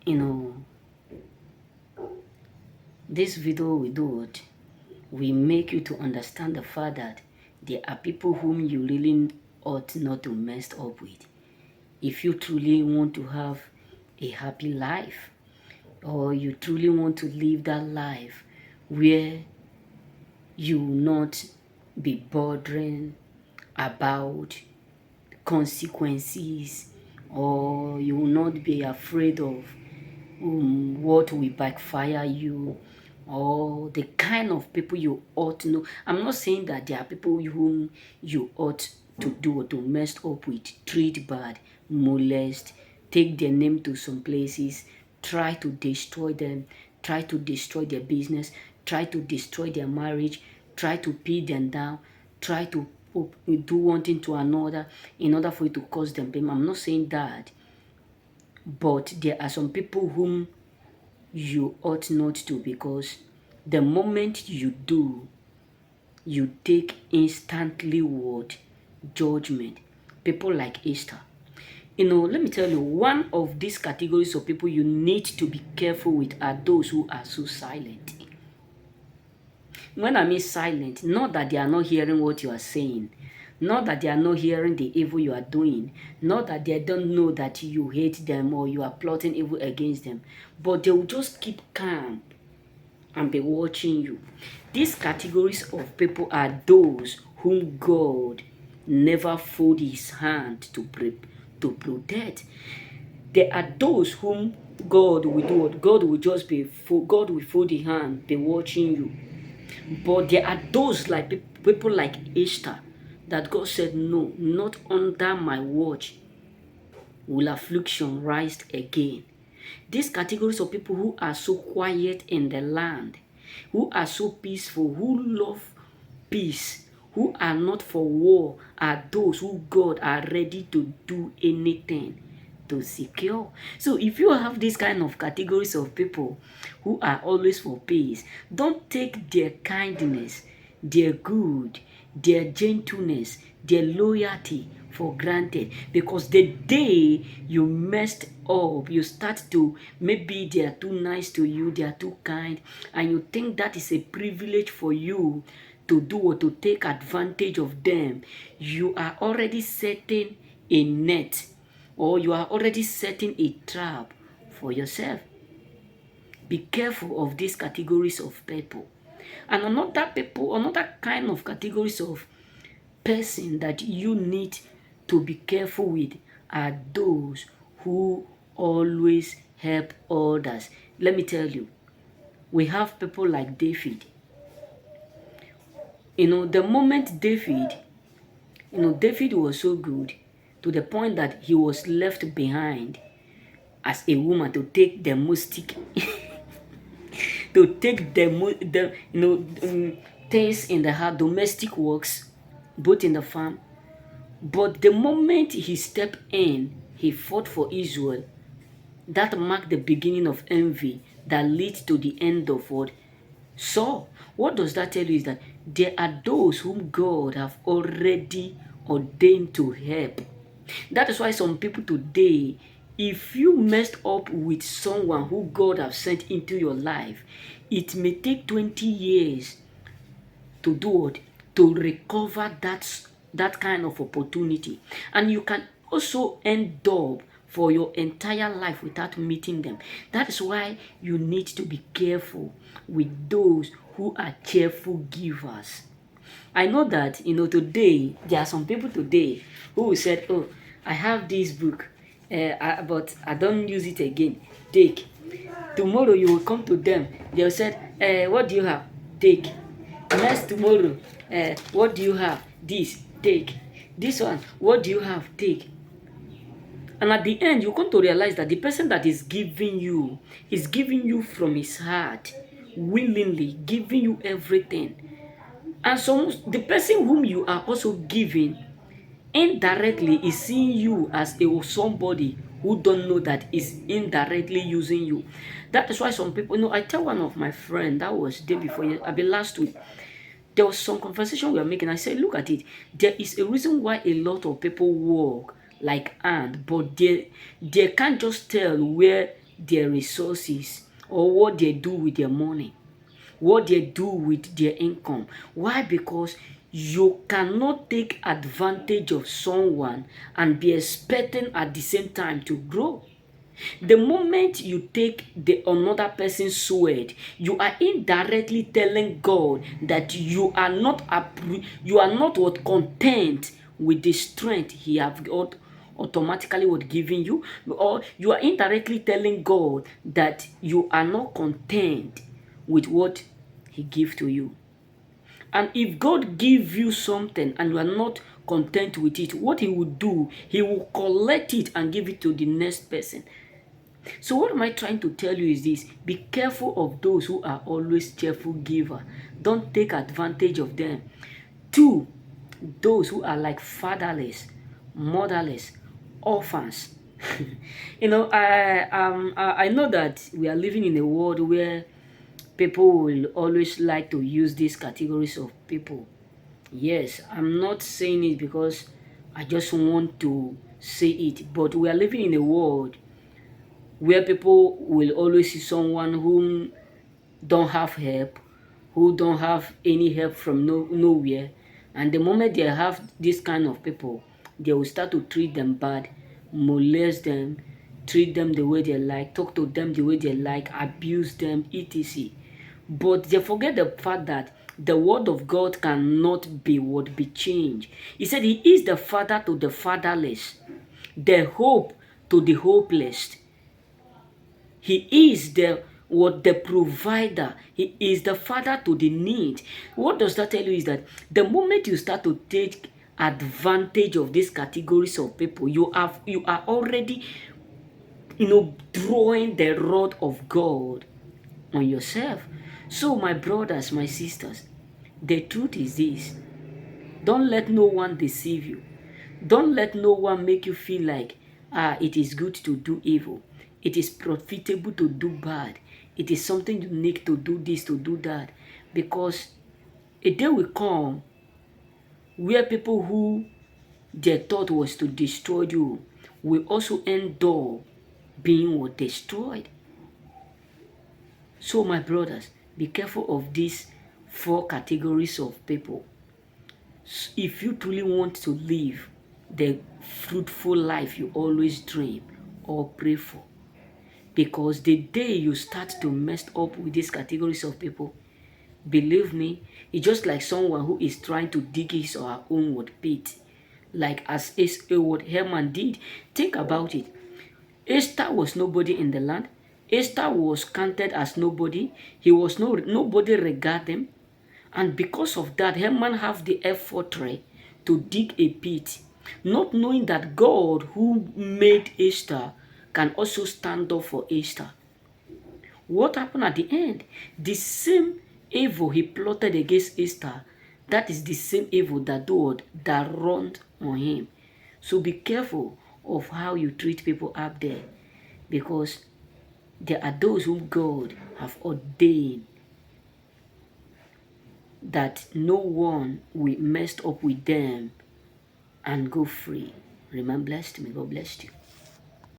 you know, this video we do it, we make you to understand the fact that there are people whom you really ought not to mess up with. If you truly want to have a happy life, or you truly want to live that life where you will not be bothering about consequences, or you will not be afraid of what will backfire you, or the kind of people you ought to know. I'm not saying that there are people whom you ought to do or to mess up with, treat bad, molest, take their name to some places, try to destroy them, try to destroy their business, try to destroy their marriage, try to pin them down, try to do one thing to another in order for you to cause them pain. I'm not saying that, but there are some people whom you ought not to, because the moment you do, you take instantly what? Judgment. People like Esther. Let me tell you, one of these categories of people you need to be careful with are those who are so silent. When I mean silent, not that they are not hearing what you are saying, not that they are not hearing the evil you are doing, not that they don't know that you hate them or you are plotting evil against them, but they will just keep calm and be watching you. These categories of people are those whom God never fold his hand to protect. There are those whom God will do what? God will just be, God will fold the hand, be watching you. But there are those like people like Esther that God said, no, not under my watch will affliction rise again. These categories of people who are so quiet in the land, who are so peaceful, who love peace, who are not for war, are those who God are ready to do anything to secure. So if you have these kind of categories of people who are always for peace, don't take their kindness, their good, their gentleness, their loyalty for granted, because the day you messed up, you start to, maybe they are too nice to you, they are too kind, and you think that is a privilege for you to do or to take advantage of them, you are already setting a net, or you are already setting a trap for yourself. Be careful of these categories of people. And another kind of categories of person that you need to be careful with are those who always help others. Let me tell you, we have people like David. The moment David was so good to the point that he was left behind as a woman to take domestic to take things in the heart, domestic works, both in the farm. But the moment he stepped in, he fought for Israel. That marked the beginning of envy that leads to the end of what? So, what does that tell you is that there are those whom God have already ordained to help. That is why some people today, if you messed up with someone who God has sent into your life, it may take 20 years to do what? To recover that kind of opportunity. And you can also end up for your entire life without meeting them. That is why you need to be careful with those who are cheerful givers. I know that, today, there are some people today who said, oh, I have this book, but I don't use it again. Take. Tomorrow you will come to them. They'll say, what do you have? Take. Next tomorrow, what do you have? This. Take. This one, what do you have? Take. And at the end, you come to realize that the person that is giving you from his heart, willingly giving you everything. And so the person whom you are also giving indirectly is seeing you as somebody who don't know that is indirectly using you. That is why some people, I tell one of my friends, that was day before, last week, there was some conversation we were making. I said, look at it. There is a reason why a lot of people walk like ant, but they can't just tell where their resources or what they do with their money, what they do with their income. Why? Because you cannot take advantage of someone and be expecting at the same time to grow. The moment you take the another person's sweat, you are indirectly telling God that you are not you are not what content with the strength He have got automatically what given you, or you are indirectly telling God that you are not content with what He give to you. And if God give you something and you are not content with it, what He will do, He will collect it and give it to the next person. So what am I trying to tell you is this: be careful of those who are always cheerful giver. Don't take advantage of them. Two, those who are like fatherless, motherless, orphans. I know that we are living in a world where people will always like to use these categories of people. Yes, I'm not saying it because I just want to say it, but we are living in a world where people will always see someone whom don't have help, who don't have any help from nowhere, and the moment they have this kind of people, they will start to treat them bad, molest them, treat them the way they like, talk to them the way they like, abuse them, etc. But they forget the fact that the word of God cannot be changed. He said He is the father to the fatherless, the hope to the hopeless. He is the provider. He is the father to the need. What does that tell you is that the moment you start to take advantage of these categories of people, you are already drawing the rod of God on yourself. So my brothers, my sisters, the truth is this: don't let no one deceive you. Don't let no one make you feel like, it is good to do evil. It is profitable to do bad. It is something unique to do this, to do that. Because a day will come where people who their thought was to destroy you will also end up being what destroyed. So my brothers, be careful of these 4 categories of people. If you truly want to live the fruitful life you always dream or pray for, because the day you start to mess up with these categories of people, believe me, it's just like someone who is trying to dig his or her own pit, like as what Haman did. Think about it. Esther was nobody in the land. Esther was counted as nobody. Nobody regard him. And because of that, Haman have the effort to dig a pit, not knowing that God who made Esther can also stand up for Esther. What happened at the end? The same evil he plotted against Esther, that is the same evil that run on him. So be careful of how you treat people up there, because there are those whom God have ordained that no one will mess up with them and go free. Remain blessed. May God bless you.